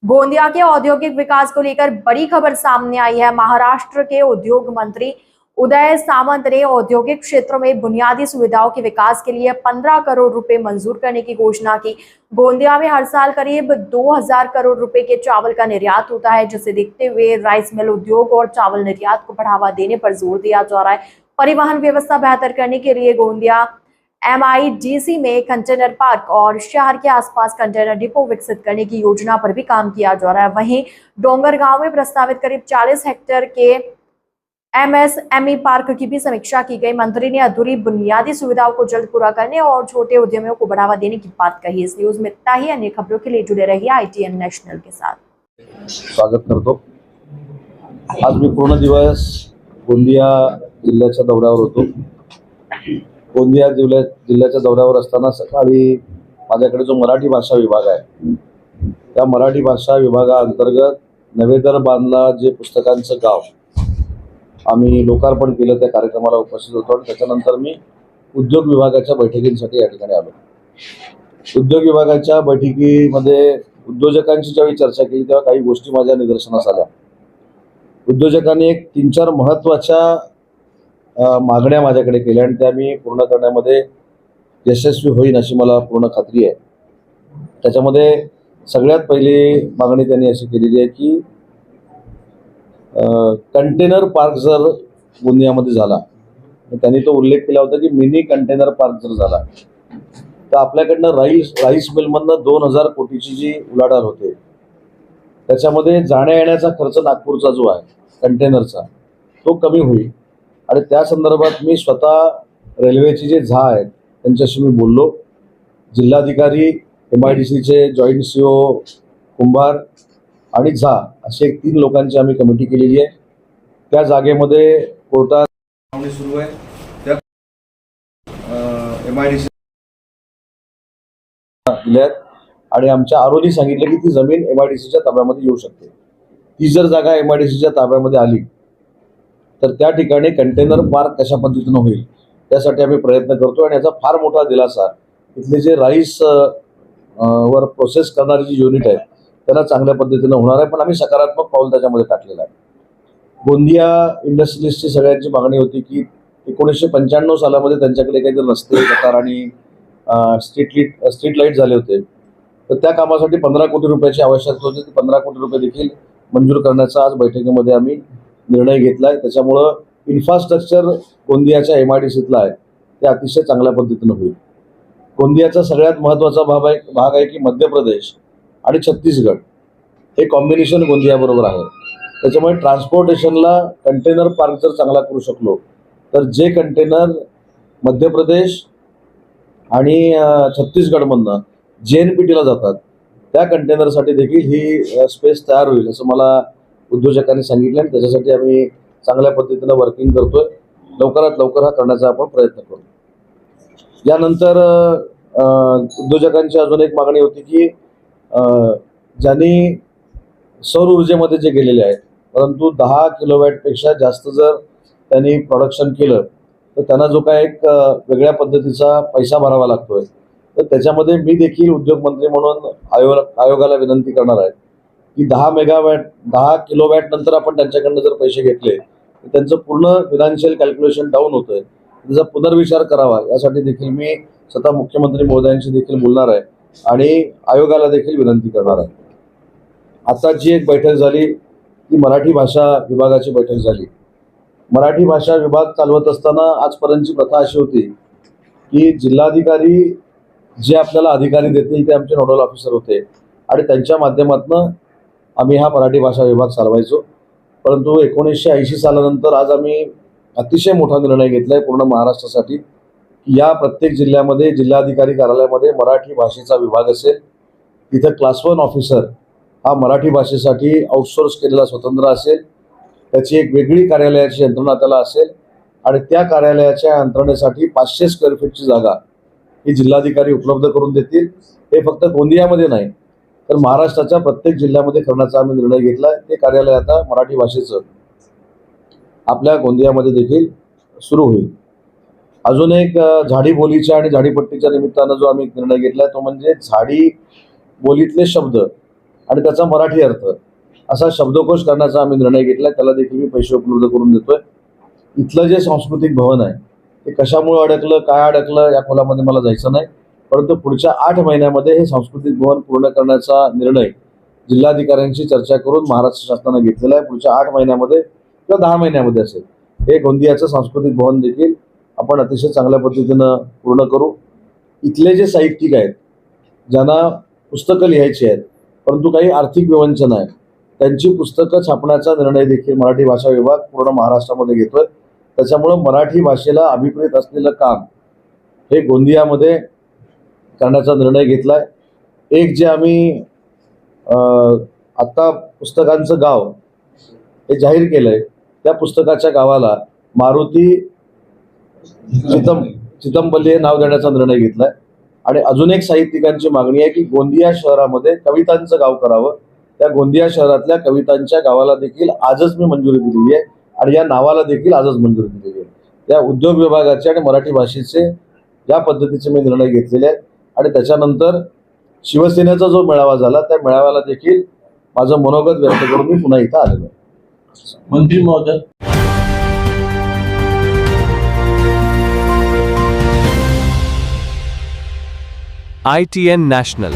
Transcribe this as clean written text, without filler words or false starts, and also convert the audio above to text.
गोंदिया के औद्योगिक विकास को लेकर बड़ी खबर सामने आई है। महाराष्ट्र के उद्योग मंत्री उदय सामंत ने औद्योगिक क्षेत्रों में बुनियादी सुविधाओं के विकास के लिए 15 करोड़ रुपए मंजूर करने की घोषणा की। गोंदिया में हर साल करीब 2000 करोड़ रुपए के चावल का निर्यात होता है, जिसे देखते हुए राइस मिल उद्योग और चावल निर्यात को बढ़ावा देने पर जोर दिया जा रहा है। परिवहन व्यवस्था बेहतर करने के लिए गोंदिया MIDC में कंटेनर पार्क और शहर के आसपास कंटेनर डिपो विकसित करने की योजना पर भी काम किया जा रहा है। वहीं डोंगरगांव में प्रस्तावित करीब 40 हेक्टेयर के MSME पार्क की भी समीक्षा की गई। मंत्री ने अधूरी बुनियादी सुविधाओं को जल्द पूरा करने और छोटे उद्यमियों को बढ़ावा देने की बात कही। इस न्यूज में इतना ही। अन्य खबरों के लिए जुड़े रहिए ITN नेशनल के साथ। स्वागत करतो। आज मी पूर्ण दिवस गोंदिया जिल्ह्याच्या दौऱ्यावर होतो। गोंदिया जिल्ह्याच्या दौऱ्यावर असताना सकाळी माझ्याकडे जो मराठी भाषा विभाग आहे त्या मराठी भाषा विभागाअंतर्गत नवेदर बांधला जे पुस्तकांचं गाव आम्ही लोकार्पण केलं, त्या कार्यक्रमाला उपस्थित होतो आणि त्याच्यानंतर मी उद्योग विभागाच्या बैठकींसाठी या ठिकाणी आलो। उद्योग विभागाच्या बैठकीमध्ये उद्योजकांची ज्यावेळी चर्चा केली तेव्हा काही गोष्टी माझ्या निदर्शनास आल्या। उद्योजकांनी एक 3-4 महत्त्वाच्या मागण्या माझ्याकडे केल्या आणि त्या मी पूर्ण करण्यामध्ये यशस्वी होईन अशी मला पूर्ण खात्री आहे। त्याच्यामध्ये सगळ्यात पहिली मागणी त्यांनी अशी केलेली आहे की कंटेनर पार्क जर गोंदियामध्ये झाला, त्यांनी तो उल्लेख केला होता की मिनी कंटेनर पार्क जर झाला तर आपल्याकडनं राईस मिलमधनं 2000 कोटीची जी उलाढाल होते त्याच्यामध्ये जाण्या येण्याचा खर्च नागपूरचा जो आहे कंटेनरचा तो कमी होईल आणि त्या संदर्भात मी स्वतः रेल्वेचे जे झा आहेत त्यांच्याशी मी बोललो। जिल्हाधिकारी, MIDCचे जॉईंट CEO कुंभार आणि झा असे 3 लोकांची आम्ही कमिटी केलेली आहे। त्या जागेमध्ये कोर्टात सुनावणी सुरू आहे। त्या MIDC दिल्यात आणि आमच्या आरोनी सांगितलं की ती जमीन MIDCच्या ताब्यामध्ये येऊ शकते। ती जर जागा MIDCच्या ताब्यामध्ये आली तर त्या ठिकाणी कंटेनर पार्क कशा पद्धतीने होईल त्यासाठी आम्ही प्रयत्न करतो आणि याचा फार मोठा दिलासा इथले जे राईस वर प्रोसेस करणारी जी युनिट आहे त्यांना चांगल्या पद्धतीने होणार आहे। पण आम्ही सकारात्मक पाऊल त्याच्यामध्ये टाकलेलं आहे। गोंदिया इंडस्ट्रीजची सगळ्यांची मागणी होती की 1995 सालामध्ये त्यांच्याकडे काहीतरी रस्ते, गटार आणि स्ट्रीट लाईट झाले होते, तर त्या कामासाठी 15 कोटी रुपयाची आवश्यकता होती। 15 कोटी रुपये देखील मंजूर करण्याचा आज बैठकीमध्ये आम्ही निर्णय घेतलाय। त्याच्यामुळं इन्फ्रास्ट्रक्चर गोंदियाच्या MIDCतला आहे ते अतिशय चांगल्या पद्धतीने होईल। गोंदियाचा सगळ्यात महत्त्वाचा भाग आहे की मध्य प्रदेश आणि छत्तीसगड हे कॉम्बिनेशन गोंदियाबरोबर आहे। त्याच्यामुळे ट्रान्सपोर्टेशनला कंटेनर पार्क जर चांगला करू शकलो तर जे कंटेनर मध्य प्रदेश आणि छत्तीसगडमधनं JNPTला जातात त्या कंटेनरसाठी देखील ही स्पेस तयार होईल असं मला उद्योजकांनी सांगितलं आणि त्याच्यासाठी आम्ही चांगल्या पद्धतीने वर्किंग करतोय। लवकरात लवकर हा करण्याचा आपण प्रयत्न करू। यानंतर उद्योजकांची अजून एक मागणी होती की ज्यांनी सौर ऊर्जेमध्ये जे गेलेले आहेत परंतु 10 किलोवॅटपेक्षा जास्त जर त्यांनी प्रोडक्शन केलं तर त्यांना जो काय एक वेगळ्या पद्धतीचा पैसा भरावा लागतोय, तर त्याच्यामध्ये मी देखील उद्योगमंत्री म्हणून आयोगाला विनंती करणार आहे की 10 किलोवॅट नंतर आपण त्यांच्याकडनं जर पैसे घेतले तर त्यांचं पूर्ण फिनान्शियल कॅल्क्युलेशन डाऊन होतंय, त्याचा पुनर्विचार करावा यासाठी देखील मी स्वतः मुख्यमंत्री महोदयांशी देखील बोलणार आहे आणि आयोगाला देखील विनंती करणार आहे। आता जी एक बैठक झाली ती मराठी भाषा विभागाची बैठक झाली। मराठी भाषा विभाग चालवत असताना आजपर्यंतची प्रथा अशी होती की जिल्हाधिकारी जे आपल्याला अधिकारी देतील ते आमचे नोडल ऑफिसर होते आणि त्यांच्या माध्यमातून आम्ही हा मराठी भाषा विभाग चालवायचो। परंतु 1980 सालानंतर आज आम्ही अतिशय मोठा निर्णय घेतलाय पूर्ण महाराष्ट्रासाठी की या प्रत्येक जिल्ह्यामध्ये जिल्हाधिकारी कार्यालयामध्ये मराठी भाषेचा विभाग असेल। तिथे क्लास 1 ऑफिसर हा मराठी भाषेसाठी आउटसोर्स केलेला स्वतंत्र असेल, त्याची एक वेगळी कार्यालयाची यंत्रणा त्याला असेल आणि त्या कार्यालयाच्या यंत्रणेसाठी 500 स्क्वेअर फीटची जागा ही जिल्हाधिकारी उपलब्ध करून देतील। हे फक्त गोंदियामध्ये नाही तर महाराष्ट्राच्या प्रत्येक जिल्ह्यामध्ये करण्याचा आम्ही निर्णय घेतला। ते कार्यालय आता मराठी भाषेचं आपल्या गोंदियामध्ये देखील सुरू होईल। अजून एक झाडी बोलीच्या आणि झाडीपट्टीच्या निमित्तानं जो आम्ही निर्णय घेतलाय तो म्हणजे झाडी बोलीतले शब्द आणि त्याचा मराठी अर्थ असा शब्दकोश करण्याचा आम्ही निर्णय घेतला. त्याला देखील मी पैसे उपलब्ध करून देतोय. इथलं जे सांस्कृतिक भवन आहे ते कशामुळे अडकलं, काय अडकलं या खोलामध्ये मला जायचं नाही, परंतु पुढच्या 8 महिन्यामध्ये हे सांस्कृतिक भवन पूर्ण करण्याचा निर्णय जिल्हाधिकाऱ्यांशी चर्चा करून महाराष्ट्र शासनाने घेतलेला आहे. पुढच्या 8 महिन्यामध्ये किंवा 10 महिन्यामध्ये असेल हे गोंदियाचं सांस्कृतिक भवन देखील आपण अतिशय चांगल्या पद्धतीनं पूर्ण करू. इथले जे साहित्यिक आहेत ज्यांना पुस्तकं लिहायची आहेत परंतु काही आर्थिक विवंचना आहे, त्यांची पुस्तकं छापण्याचा निर्णय देखील मराठी भाषा विभाग पूर्ण महाराष्ट्रामध्ये घेतोय. त्याच्यामुळं मराठी भाषेला अभिप्रेत असलेलं काम हे गोंदियामध्ये करण्याचा निर्णय घेतलाय. एक जे आम्ही आत्ता पुस्तकांचं गाव हे जाहीर केलंय त्या पुस्तकाच्या गावाला मारुती चितमपल्ली हे नाव देण्याचा निर्णय घेतलाय. आणि अजून एक साहित्यिकांची मागणी आहे की गोंदिया शहरामध्ये कवितांचं गाव करावं. त्या गोंदिया शहरातल्या कवितांच्या गावाला देखील आजच मी मंजुरी दिलेली आहे आणि या नावाला देखील आजच मंजुरी दिलेली आहे. त्या उद्योग विभागाचे आणि मराठी भाषेचे या पद्धतीचे मी निर्णय घेतलेले आहेत. आणि त्याच्यानंतर शिवसेनेचा जो मेळावा झाला त्या मेळाव्याला देखील माझं मनोगत व्यक्त करून मी पुन्हा इथं आलेलो आहे. मंत्री महोदय, ITN National